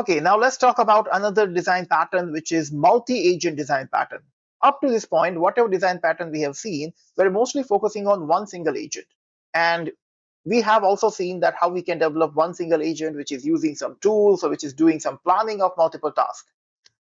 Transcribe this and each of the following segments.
Okay, now let's talk about another design pattern, which is multi-agent design pattern. Up to this point, whatever design pattern we have seen, we're mostly focusing on one single agent. And we have also seen that how we can develop one single agent, which is using some tools or which is doing some planning of multiple tasks.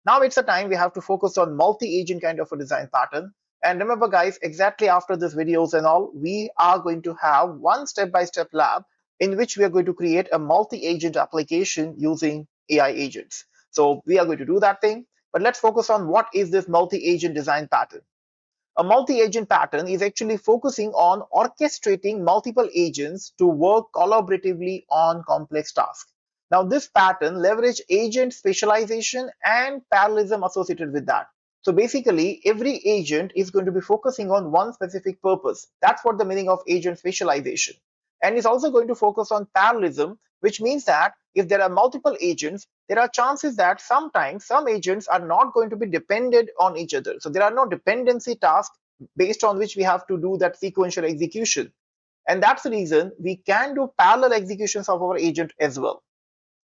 Now it's a time we have to focus on multi-agent kind of a design pattern. And remember guys, exactly after this videos and all, we are going to have one step-by-step lab in which we are going to create a multi-agent application using AI agents. So we are going to do that thing, but let's focus on what is this multi-agent design pattern. A multi-agent pattern is actually focusing on orchestrating multiple agents to work collaboratively on complex tasks. Now, this pattern leverages agent specialization and parallelism associated with that. So basically, every agent is going to be focusing on one specific purpose. That's what the meaning of agent specialization. And it's also going to focus on parallelism, which means that if there are multiple agents, there are chances that sometimes some agents are not going to be dependent on each other. So there are no dependency tasks based on which we have to do that sequential execution. And that's the reason we can do parallel executions of our agent as well.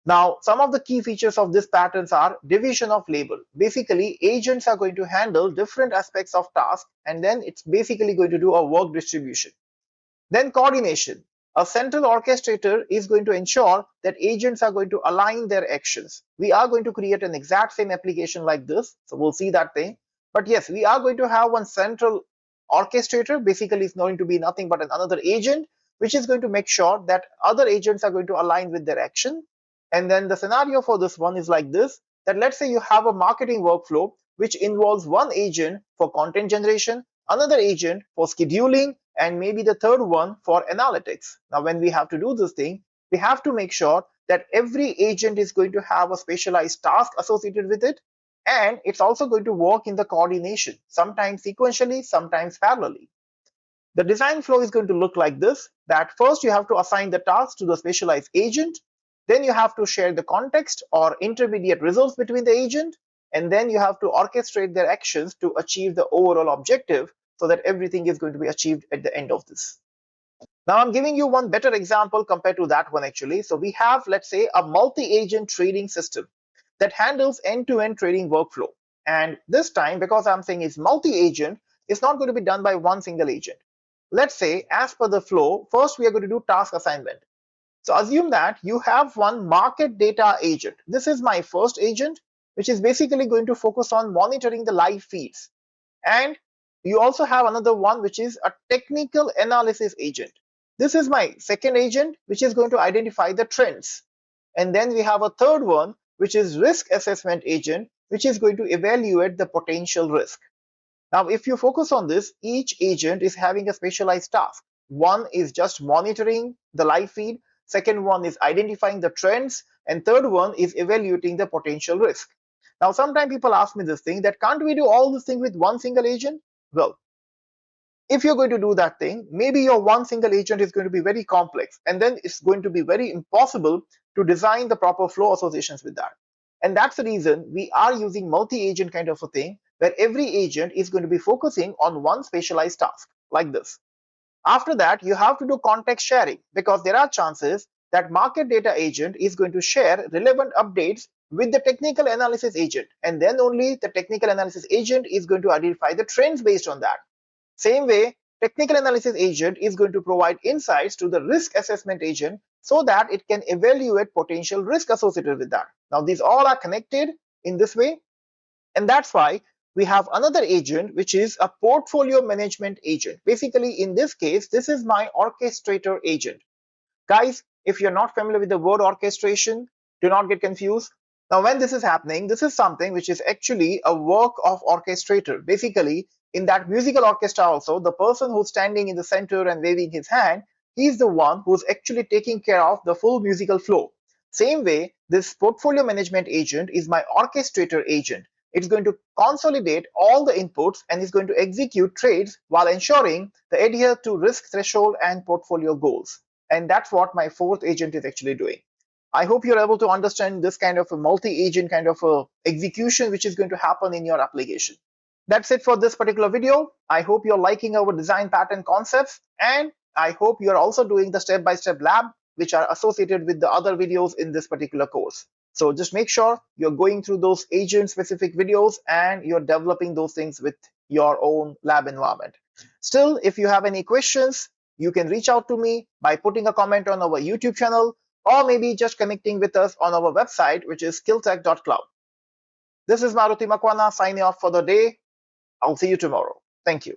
Now, some of the key features of this patterns are division of labor. Basically, agents are going to handle different aspects of task, and then it's basically going to do a work distribution. Then coordination. A central orchestrator is going to ensure that agents are going to align their actions. We are going to create an exact same application like this, so we'll see that thing. But yes, we are going to have one central orchestrator. Basically, it's going to be nothing but another agent, which is going to make sure that other agents are going to align with their action. And then the scenario for this one is like this, that let's say you have a marketing workflow, which involves one agent for content generation, another agent for scheduling, and maybe the third one for analytics. Now, when we have to do this thing, we have to make sure that every agent is going to have a specialized task associated with it, and it's also going to work in the coordination, sometimes sequentially, sometimes parallelly. The design flow is going to look like this, that first you have to assign the task to the specialized agent, then you have to share the context or intermediate results between the agent, and then you have to orchestrate their actions to achieve the overall objective so that everything is going to be achieved at the end of this. Now I'm giving you one better example compared to that one actually. So we have, let's say, a multi-agent trading system that handles end-to-end trading workflow. And this time, because I'm saying it's multi-agent, it's not going to be done by one single agent. Let's say, as per the flow, first we are going to do task assignment. So assume that you have one market data agent. This is my first agent, which is basically going to focus on monitoring the live feeds. And you also have another one, which is a technical analysis agent. This is my second agent, which is going to identify the trends. And then we have a third one, which is risk assessment agent, which is going to evaluate the potential risk. Now, if you focus on this, each agent is having a specialized task. One is just monitoring the live feed. Second one is identifying the trends. And third one is evaluating the potential risk. Now, sometimes people ask me this thing that can't we do all this thing with one single agent? Well, if you're going to do that thing, maybe your one single agent is going to be very complex. And then it's going to be very impossible to design the proper flow associations with that. And that's the reason we are using multi-agent kind of a thing, where every agent is going to be focusing on one specialized task like this. After that, you have to do context sharing, because there are chances that market data agent is going to share relevant updates with the technical analysis agent, and then only the technical analysis agent is going to identify the trends based on that. Same way, technical analysis agent is going to provide insights to the risk assessment agent so that it can evaluate potential risk associated with that. Now, these all are connected in this way, and that's why we have another agent, which is a portfolio management agent. Basically, in this case, this is my orchestrator agent. Guys, if you're not familiar with the word orchestration, do not get confused. Now, when this is happening, this is something which is actually a work of orchestrator. Basically, in that musical orchestra also, the person who's standing in the center and waving his hand, he's the one who's actually taking care of the full musical flow. Same way, this portfolio management agent is my orchestrator agent. It's going to consolidate all the inputs and is going to execute trades while ensuring the adhere to risk threshold and portfolio goals. And that's what my fourth agent is actually doing. I hope you're able to understand this kind of a multi-agent kind of a execution which is going to happen in your application. That's it for this particular video. I hope you're liking our design pattern concepts, and I hope you're also doing the step-by-step lab which are associated with the other videos in this particular course. So just make sure you're going through those agent specific videos and you're developing those things with your own lab environment. Still, if you have any questions, you can reach out to me by putting a comment on our YouTube channel or maybe just connecting with us on our website, which is skilltech.cloud. This is Maruti Makwana signing off for the day. I'll see you tomorrow. Thank you.